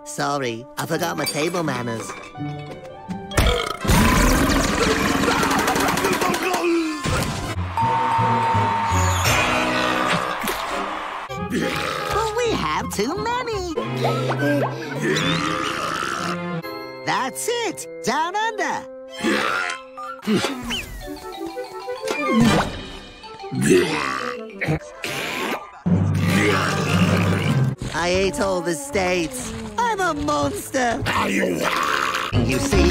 Sorry, I forgot my table manners. But we have too many. That's it. Down under. I ate all the states. I'm a monster. You see?